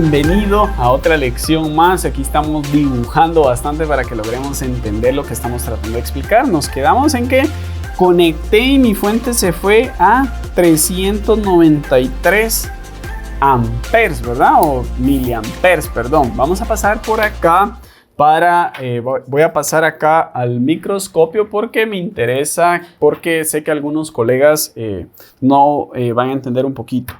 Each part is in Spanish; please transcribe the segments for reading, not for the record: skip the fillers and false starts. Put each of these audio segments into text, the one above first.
bienvenido a otra lección más. Aquí estamos dibujando bastante para que logremos entender lo que estamos tratando de explicar. Nos quedamos en que conecté y mi fuente se fue a 393 amperes, ¿verdad? O miliamperes, perdón. Vamos a pasar por acá voy a pasar acá al microscopio porque me interesa, porque sé que algunos colegas no van a entender un poquito.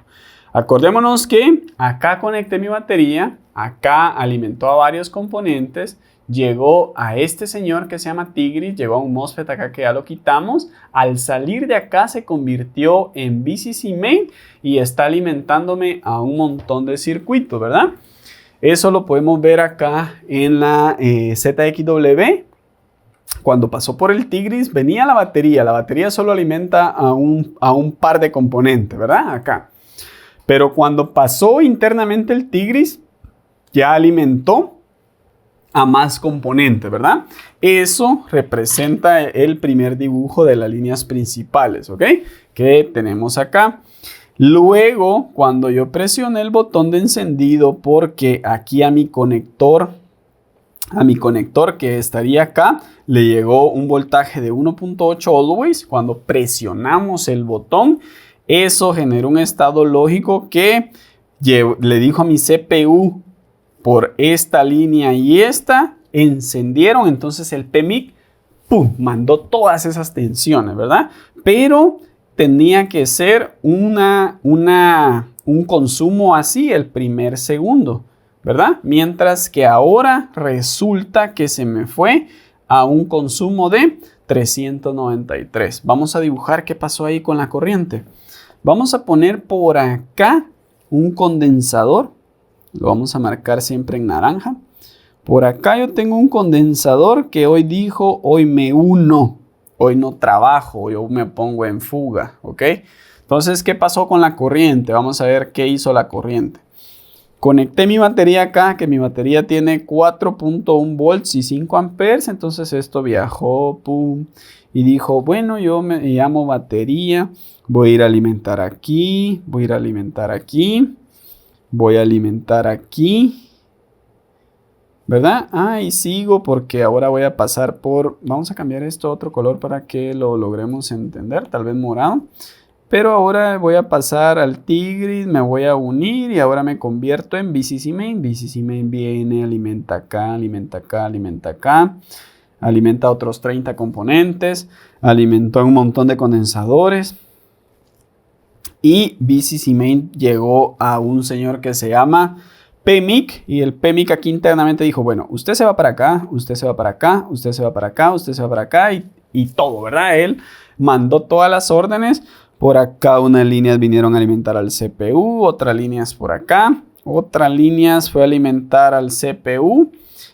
Acordémonos que acá conecté mi batería, acá alimentó a varios componentes, llegó a este señor que se llama Tigris, llegó a un MOSFET acá que ya lo quitamos. Al salir de acá se convirtió en VCC main y está alimentándome a un montón de circuitos, ¿verdad? Eso lo podemos ver acá en la ZXW. Cuando pasó por el Tigris venía la batería solo alimenta a un par de componentes, ¿verdad? Acá. Pero cuando pasó internamente el Tigris, ya alimentó a más componentes, ¿verdad? Eso representa el primer dibujo de las líneas principales, ¿ok? Que tenemos acá. Luego, cuando yo presioné el botón de encendido, porque aquí a mi conector que estaría acá, le llegó un voltaje de 1.8 always. Cuando presionamos el botón, eso generó un estado lógico que le dijo a mi CPU, por esta línea y esta, encendieron. Entonces el PMIC, ¡pum!, mandó todas esas tensiones, ¿verdad? Pero tenía que ser un consumo así el primer segundo, ¿verdad? Mientras que ahora resulta que se me fue a un consumo de 393. Vamos a dibujar qué pasó ahí con la corriente. Vamos a poner por acá un condensador. Lo vamos a marcar siempre en naranja. Por acá yo tengo un condensador que hoy dijo, hoy me uno. Hoy no trabajo, yo me pongo en fuga, ¿ok? Entonces, ¿qué pasó con la corriente? Vamos a ver qué hizo la corriente. Conecté mi batería acá, que mi batería tiene 4.1 volts y 5 amperes. Entonces esto viajó, pum, y dijo, bueno, yo me llamo batería. Voy a ir a alimentar aquí, voy a ir a alimentar aquí, voy a alimentar aquí. ¿Verdad? Y sigo porque ahora voy a pasar por... Vamos a cambiar esto a otro color para que lo logremos entender. Tal vez morado. Pero ahora voy a pasar al Tigris, me voy a unir y ahora me convierto en VCC main. VCC main viene, alimenta acá, alimenta acá, alimenta acá. Alimenta a otros 30 componentes. Alimentó a un montón de condensadores. Y VCC main llegó a un señor que se llama PMIC, y el PMIC aquí internamente dijo, bueno, usted se va para acá, usted se va para acá, usted se va para acá, usted se va para acá y todo, ¿verdad? Él mandó todas las órdenes. Por acá unas líneas vinieron a alimentar al CPU, otras líneas por acá, otras líneas fue a alimentar al CPU.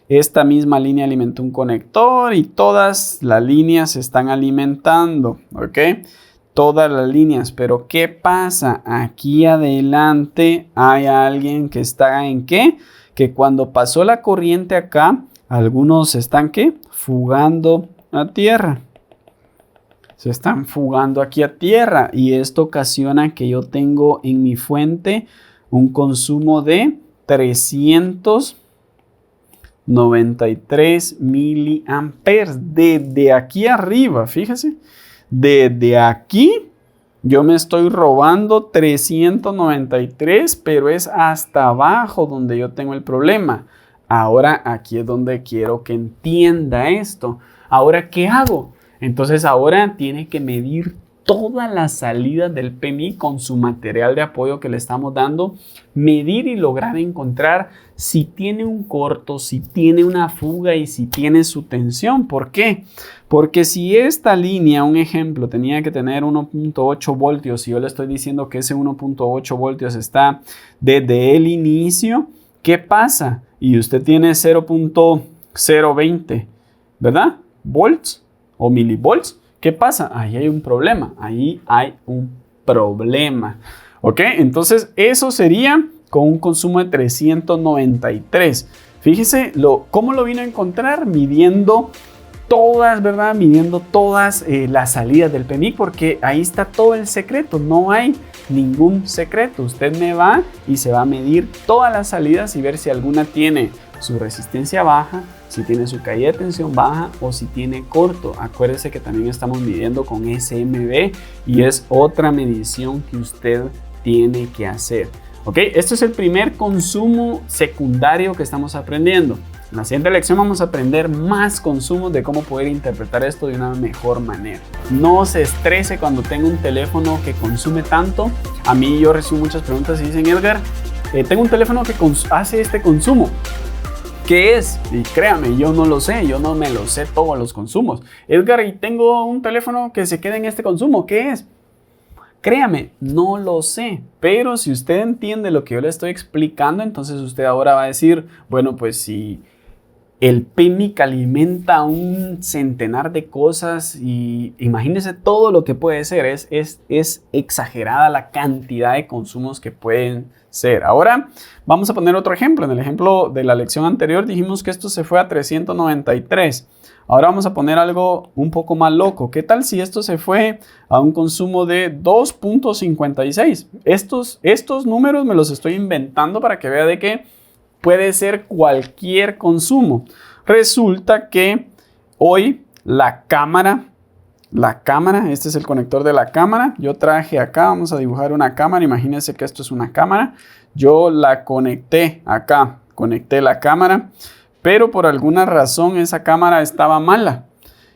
Esta misma línea alimentó un conector y todas las líneas se están alimentando, ¿ok? Todas las líneas, pero ¿qué pasa? Aquí adelante hay alguien que está en qué? Que cuando pasó la corriente acá, algunos están ¿qué? Fugando a tierra. Se están fugando aquí a tierra y esto ocasiona que yo tengo en mi fuente un consumo de 393 miliamperes desde aquí arriba, fíjese. Desde aquí yo me estoy robando 393, pero es hasta abajo donde yo tengo el problema. Ahora aquí es donde quiero que entienda esto. Ahora, ¿qué hago? Entonces ahora tiene que medir todas las salidas del PMI con su material de apoyo que le estamos dando. Medir y lograr encontrar si tiene un corto, si tiene una fuga y si tiene su tensión. ¿Por qué? Porque si esta línea, un ejemplo, tenía que tener 1.8 voltios y yo le estoy diciendo que ese 1.8 voltios está desde el inicio, ¿qué pasa? Y usted tiene 0.020, ¿verdad? Volts o milivolts. ¿Qué pasa? Ahí hay un problema. Ahí hay un problema. ¿Ok? Entonces, eso sería con un consumo de 393. Fíjese cómo lo vino a encontrar midiendo todas, ¿verdad? Midiendo todas las salidas del PMIC, porque ahí está todo el secreto. No hay ningún secreto. Usted me va y se va a medir todas las salidas y ver si alguna tiene su resistencia baja, si tiene su caída de tensión baja o si tiene corto. Acuérdese que también estamos midiendo con SMB y es otra medición que usted tiene que hacer. ¿Ok? Este es el primer consumo secundario que estamos aprendiendo. En la siguiente lección vamos a aprender más consumos de cómo poder interpretar esto de una mejor manera. No se estrese cuando tenga un teléfono que consume tanto. A mí yo recibo muchas preguntas y dicen, Edgar, tengo un teléfono que hace este consumo. ¿Qué es? Y créame, yo no lo sé, yo no me lo sé todos los consumos. Edgar, y tengo un teléfono que se queda en este consumo, ¿qué es? Créame, no lo sé, pero si usted entiende lo que yo le estoy explicando, entonces usted ahora va a decir, bueno, pues si el PMIC alimenta un centenar de cosas y imagínese todo lo que puede ser, es exagerada la cantidad de consumos que pueden ser. Ahora vamos a poner otro ejemplo. En el ejemplo de la lección anterior dijimos que esto se fue a 393. Ahora vamos a poner algo un poco más loco. ¿Qué tal si esto se fue a un consumo de 2.56? Estos números me los estoy inventando para que vea de que puede ser cualquier consumo. Resulta que hoy la cámara, este es el conector de la cámara. Yo traje acá, vamos a dibujar una cámara. Imagínense que esto es una cámara. Yo la conecté acá, conecté la cámara. Pero por alguna razón esa cámara estaba mala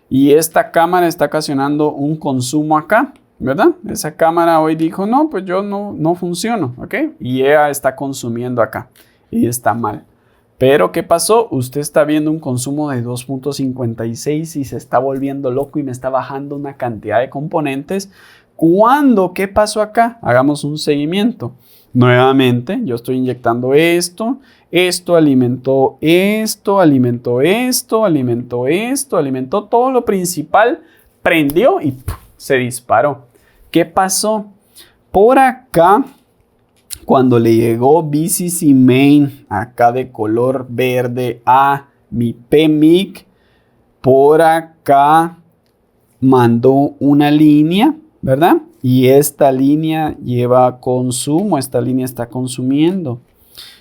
y esta cámara está ocasionando un consumo acá, ¿verdad? Esa cámara hoy dijo, no, pues yo no funciono, ¿ok? Y ella está consumiendo acá y está mal. Pero ¿qué pasó? Usted está viendo un consumo de 2.56 y se está volviendo loco y me está bajando una cantidad de componentes. ¿Cuándo? ¿Qué pasó acá? Hagamos un seguimiento. Nuevamente, yo estoy inyectando esto alimentó esto, alimentó esto, alimentó esto, alimentó todo lo principal, prendió y ¡pum!, se disparó. ¿Qué pasó? Por acá, cuando le llegó VCC Main, acá de color verde a mi PMIC, por acá mandó una línea, ¿verdad? Y esta línea lleva consumo, esta línea está consumiendo.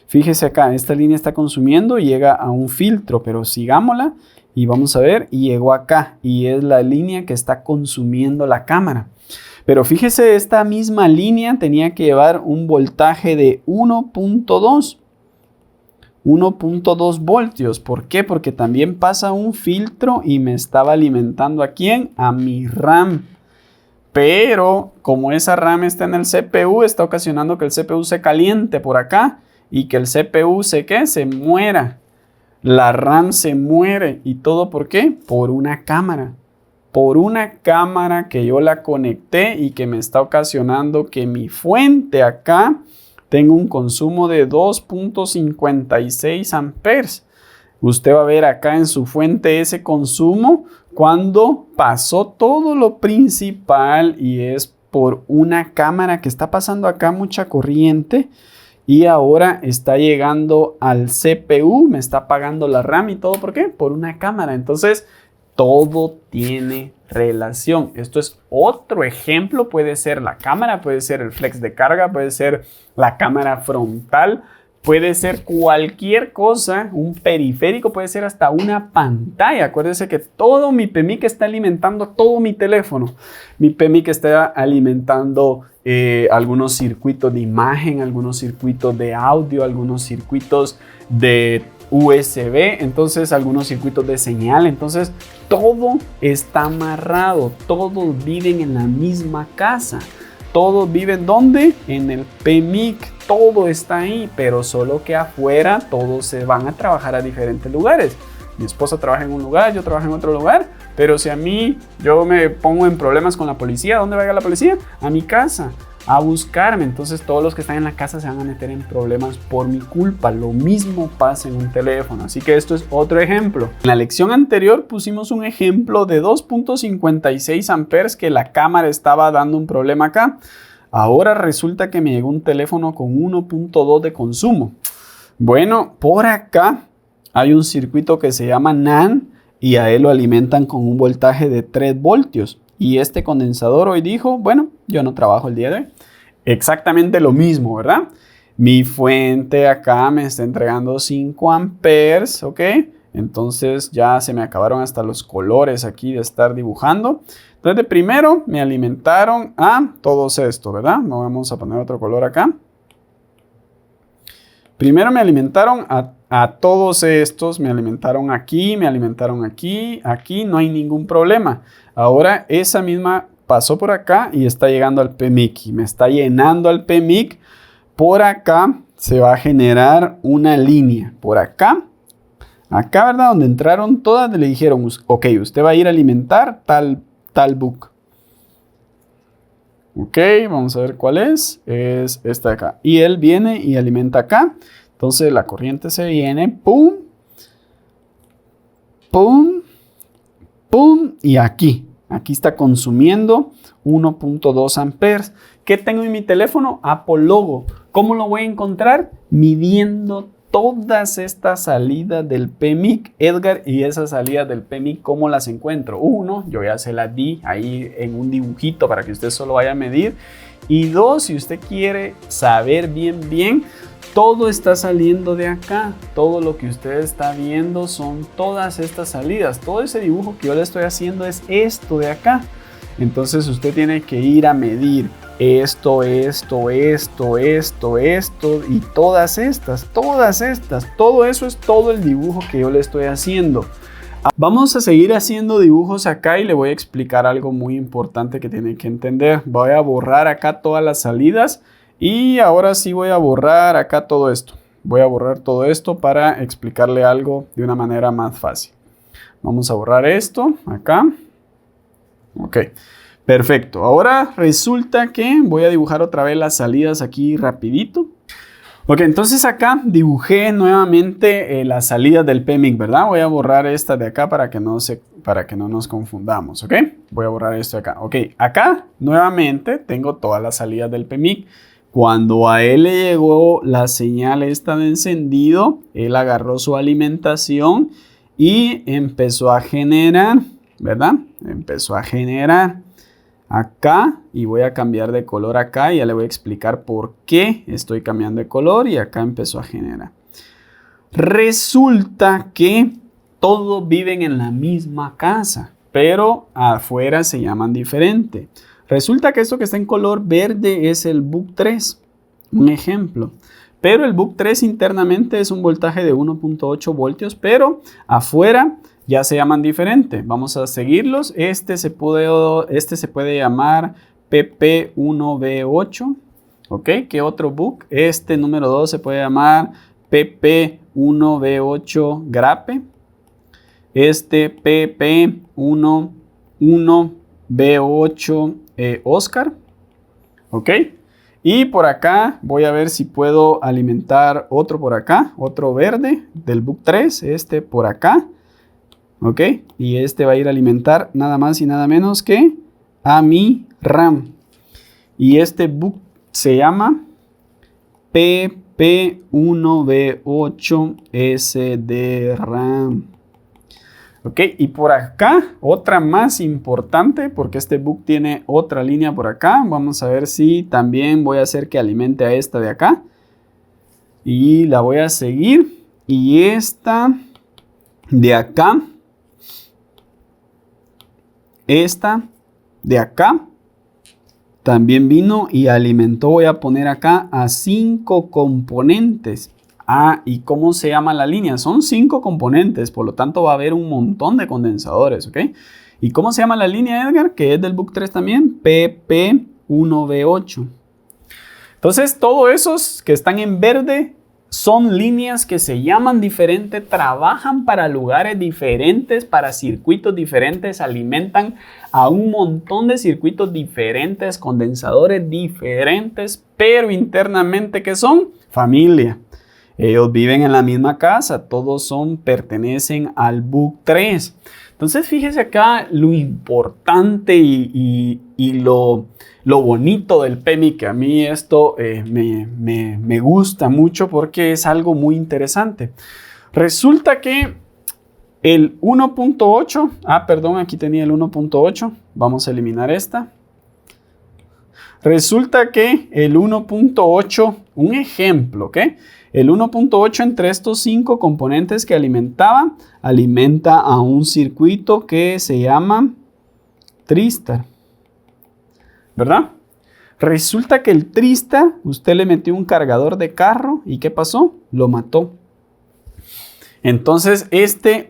Fíjese acá, esta línea está consumiendo y llega a un filtro, pero sigámosla y vamos a ver, y llegó acá y es la línea que está consumiendo la cámara. Pero fíjese, esta misma línea tenía que llevar un voltaje de 1.2 voltios. ¿Por qué? Porque también pasa un filtro y me estaba alimentando ¿a quién? A mi RAM. Pero como esa RAM está en el CPU, está ocasionando que el CPU se caliente por acá y que el CPU se muera. La RAM se muere. ¿Y todo por qué? Por una cámara. Por una cámara que yo la conecté y que me está ocasionando que mi fuente acá tenga un consumo de 2.56 amperes. Usted va a ver acá en su fuente ese consumo cuando pasó todo lo principal y es por una cámara que está pasando acá mucha corriente y ahora está llegando al CPU, me está apagando la RAM y todo. ¿Por qué? Por una cámara. Entonces, todo tiene relación. Esto es otro ejemplo. Puede ser la cámara, puede ser el flex de carga, puede ser la cámara frontal, puede ser cualquier cosa, un periférico, puede ser hasta una pantalla. Acuérdense que todo mi PMIC está alimentando todo mi teléfono. Mi PMIC está alimentando algunos circuitos de imagen, algunos circuitos de audio, algunos circuitos de USB, entonces algunos circuitos de señal. Entonces todo está amarrado, todos viven en la misma casa. Todos viven ¿dónde? En el PMIC. Todo está ahí, pero solo que afuera todos se van a trabajar a diferentes lugares. Mi esposa trabaja en un lugar, yo trabajo en otro lugar, pero si a mí yo me pongo en problemas con la policía, ¿dónde va a ir la policía? A mi casa, a buscarme. Entonces todos los que están en la casa se van a meter en problemas por mi culpa. Lo mismo pasa en un teléfono. Así que esto es otro ejemplo. En la lección anterior pusimos un ejemplo de 2.56 amperes que la cámara estaba dando un problema acá. Ahora resulta que me llegó un teléfono con 1.2 de consumo. Bueno, por acá hay un circuito que se llama NAND y a él lo alimentan con un voltaje de 3 voltios. Y este condensador hoy dijo, bueno, yo no trabajo el día de hoy. Exactamente lo mismo, ¿verdad? Mi fuente acá me está entregando 5 amperes, ¿ok? Entonces ya se me acabaron hasta los colores aquí de estar dibujando. Entonces de primero me alimentaron a todos estos, ¿verdad? No vamos a poner otro color acá. Primero me alimentaron a todos estos, me alimentaron aquí, aquí no hay ningún problema. Ahora esa misma pasó por acá y está llegando al PMIC y me está llenando al PMIC. Por acá se va a generar una línea. Por acá, ¿verdad? Donde entraron todas, le dijeron, ok, usted va a ir a alimentar tal book. Ok, vamos a ver cuál es. Es esta de acá. Y él viene y alimenta acá. Entonces la corriente se viene, pum, pum, pum, y aquí. Aquí está consumiendo 1.2 amperes. ¿Qué tengo en mi teléfono? Apple Logo. ¿Cómo lo voy a encontrar? Midiendo todas estas salidas del PMIC. Edgar, y esas salidas del PMIC, ¿cómo las encuentro? Uno, yo ya se las di ahí en un dibujito para que usted solo vaya a medir. Y dos, si usted quiere saber bien, todo está saliendo de acá. Todo lo que usted está viendo son todas estas salidas. Todo ese dibujo que yo le estoy haciendo es esto de acá. Entonces usted tiene que ir a medir esto y todas estas. Todo eso es todo el dibujo que yo le estoy haciendo. Vamos a seguir haciendo dibujos acá y le voy a explicar algo muy importante que tiene que entender. Voy a borrar acá todas las salidas y ahora sí voy a borrar acá todo esto. Voy a borrar todo esto para explicarle algo de una manera más fácil. Vamos a borrar esto acá. Ok, perfecto. Ahora resulta que voy a dibujar otra vez las salidas aquí rapidito. Ok, entonces acá dibujé nuevamente las salidas del PMIC, ¿verdad? Voy a borrar esta de acá para que no nos confundamos, ¿ok? Voy a borrar esto de acá. Ok, acá nuevamente tengo todas las salidas del PMIC. Cuando a él le llegó la señal esta de encendido, él agarró su alimentación y empezó a generar, ¿verdad? Empezó a generar acá y voy a cambiar de color acá y ya le voy a explicar por qué estoy cambiando de color y acá empezó a generar. Resulta que todos viven en la misma casa, pero afuera se llaman diferente. Resulta que esto que está en color verde es el Book 3, un ejemplo. Pero el Book 3 internamente es un voltaje de 1.8 voltios, pero afuera ya se llaman diferente. Vamos a seguirlos. Este se puede llamar PP1B8. ¿Ok? ¿Qué otro book? Este número 2 se puede llamar PP1B8 Grape. Este PP1B8 Oscar. ¿Ok? Y por acá voy a ver si puedo alimentar otro por acá, otro verde del Book 3, este por acá. ¿Ok? Y este va a ir a alimentar nada más y nada menos que a mi RAM. Y este book se llama PP1B8 SDRAM. ¿Ok? Y por acá, otra más importante, porque este book tiene otra línea por acá. Vamos a ver si también voy a hacer que alimente a esta de acá. Y la voy a seguir. Y esta de acá. Esta de acá también vino y alimentó. Voy a poner acá a 5 componentes. ¿Y cómo se llama la línea? Son 5 componentes, por lo tanto va a haber un montón de condensadores, ¿ok? ¿Y cómo se llama la línea, Edgar? Que es del Book 3 también, PP1B8. Entonces, todos esos que están en verde son líneas que se llaman diferente, trabajan para lugares diferentes, para circuitos diferentes, alimentan a un montón de circuitos diferentes, condensadores diferentes, pero internamente, ¿qué son? Familia. Ellos viven en la misma casa, todos pertenecen al Book 3. Entonces, fíjese acá lo importante y lo bonito del PMIC, que a mí esto me gusta mucho porque es algo muy interesante. Resulta que El 1.8, perdón, aquí tenía el 1.8, vamos a eliminar esta. Resulta que el 1.8, un ejemplo, ¿ok? El 1.8 entre estos 5 componentes que alimenta a un circuito que se llama Tristar, ¿verdad? Resulta que el Tristar, usted le metió un cargador de carro y ¿qué pasó? Lo mató. Entonces este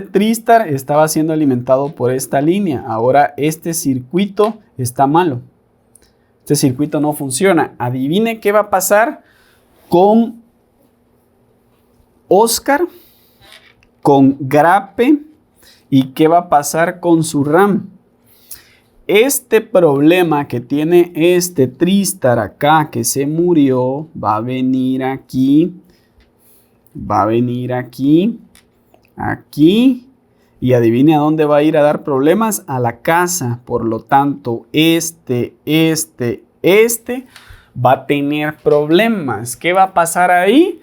Tristar estaba siendo alimentado por esta línea. Ahora este circuito está malo. Este circuito no funciona. Adivine qué va a pasar con Oscar, con Grape y qué va a pasar con su RAM. Este problema que tiene este Tristar acá que se murió va a venir aquí. Va a venir aquí, aquí, y adivine a dónde va a ir a dar problemas, a la casa. Por lo tanto, este va a tener problemas. ¿Qué va a pasar ahí?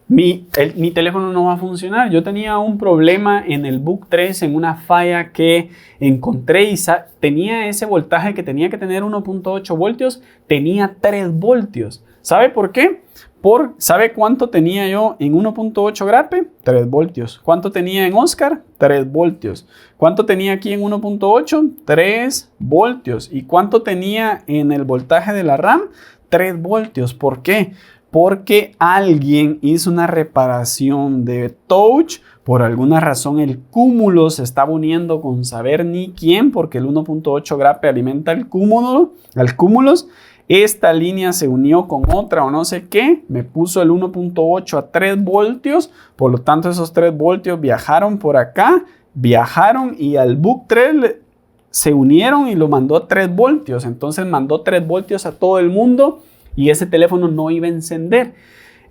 Mi teléfono no va a funcionar. Yo tenía un problema en el Book 3, en una falla que encontré y tenía ese voltaje que tenía que tener 1.8 voltios, tenía 3 voltios. ¿Sabe por qué? ¿Sabe cuánto tenía yo en 1.8 Grape? 3 voltios. ¿Cuánto tenía en Oscar? 3 voltios. ¿Cuánto tenía aquí en 1.8? 3 voltios. ¿Y cuánto tenía en el voltaje de la RAM? 3 voltios. ¿Por qué? Porque alguien hizo una reparación de touch. Por alguna razón el cúmulo se estaba uniendo con saber ni quién, porque el 1.8 Grape alimenta al cúmulo. Esta línea se unió con otra o no sé qué, me puso el 1.8 a 3 voltios, por lo tanto esos 3 voltios viajaron por acá, viajaron y al Book 3 se unieron y lo mandó a 3 voltios, entonces mandó 3 voltios a todo el mundo y ese teléfono no iba a encender.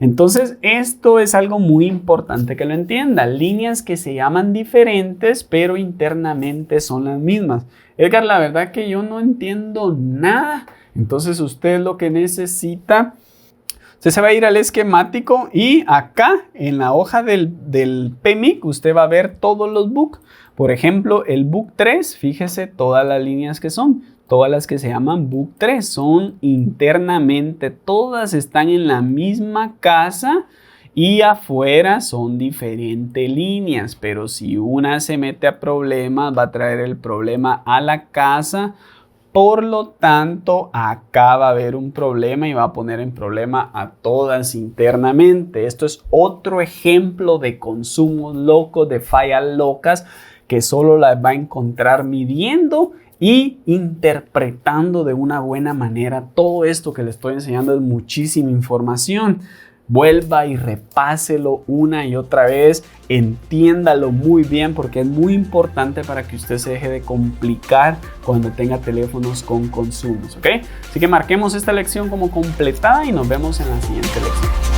Entonces esto es algo muy importante que lo entienda, líneas que se llaman diferentes pero internamente son las mismas. Edgar, la verdad que yo no entiendo nada. Entonces usted lo que necesita, usted se va a ir al esquemático y acá en la hoja del PMIC usted va a ver todos los book. Por ejemplo, el Book 3, fíjese todas las líneas que son, todas las que se llaman Book 3 son internamente, todas están en la misma casa y afuera son diferentes líneas, pero si una se mete a problemas va a traer el problema a la casa. Por lo tanto, acá va a haber un problema y va a poner en problema a todas internamente. Esto es otro ejemplo de consumos locos, de fallas locas, que solo las va a encontrar midiendo y interpretando de una buena manera. Todo esto que le estoy enseñando es muchísima información. Vuelva y repáselo una y otra vez, entiéndalo muy bien porque es muy importante para que usted se deje de complicar cuando tenga teléfonos con consumos, ¿ok? Así que marquemos esta lección como completada y nos vemos en la siguiente lección.